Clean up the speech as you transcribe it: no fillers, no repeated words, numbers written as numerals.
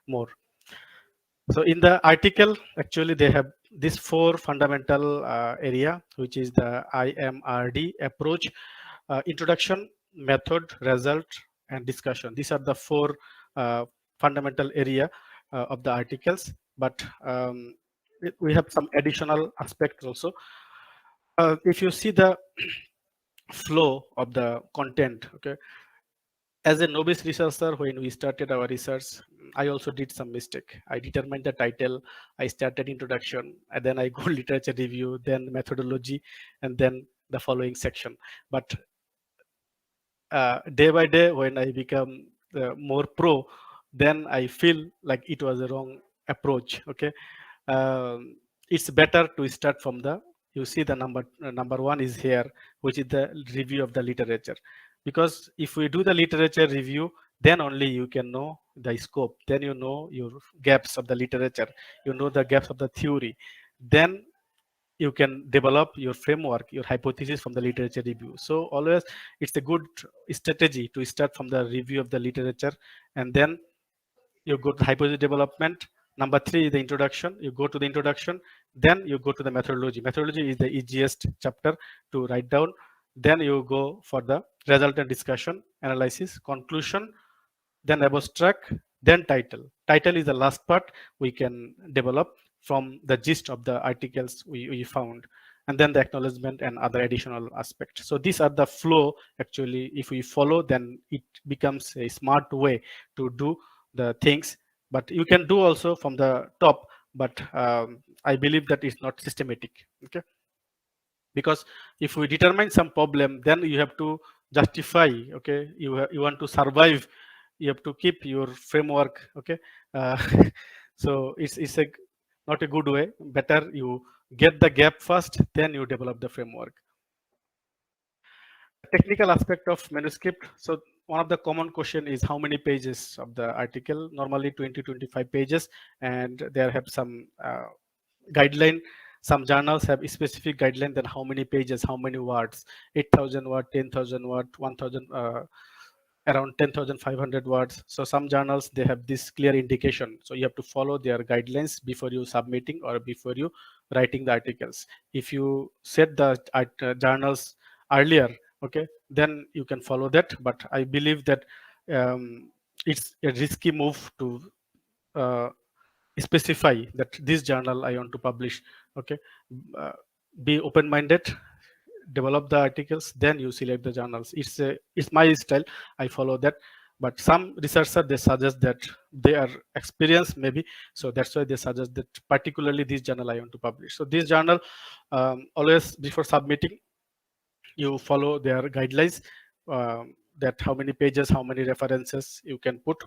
more. So in the article, actually they have these four fundamental area, which is the IMRD approach, introduction, method, result, and discussion. These are the four fundamental area of the articles. But we have some additional aspects also. If you see the flow of the content, okay, as a novice researcher, when we started our research, I also did some mistake. I determined the title, I started introduction, and then I go literature review, then methodology, and then the following section. But day by day, when I become more pro, then I feel like it was a wrong approach. Okay, it's better to start from the, you see the number one is here, which is the review of the literature. Because if we do the literature review, then only you can know the scope, then you know your gaps of the literature, you know the gaps of the theory, then you can develop your framework, your hypothesis from the literature review. So always it's a good strategy to start from the review of the literature, and then you go to hypothesis development. Number three is the introduction. You go to the introduction, then you go to the methodology. Methodology is the easiest chapter to write down. Then you go for the result and discussion, analysis, conclusion, then abstract, then title. Title is the last part we can develop from the gist of the articles we found, and then the acknowledgement and other additional aspects. So these are the flow. Actually, if we follow, then it becomes a smart way to do the things. But you can do also from the top, but I believe that is not systematic. Okay, because if we determine some problem, then you have to justify. Okay, you want to survive, you have to keep your framework. Okay, uh, so it's a not a good way. Better you get the gap first, then you develop the framework. Technical aspect of manuscript. So one of the common question is how many pages of the article. Normally 20-25 pages, and there have some guideline. Some journals have a specific guideline, then how many pages, how many words, 8,000 word, 10,000 word, 1,000, around 10,500 words. So some journals, they have this clear indication, so you have to follow their guidelines before you submitting or before you writing the articles. If you set the journals earlier, okay, then you can follow that. But I believe that it's a risky move to uh, specify that this journal I want to publish. Okay, uh, be open-minded, develop the articles, then you select the journals. It's my style, I follow that. But some researchers, they suggest that they are experienced maybe, so that's why they suggest that particularly this journal I want to publish. So this journal, always before submitting, you follow their guidelines, that how many pages, how many references you can put.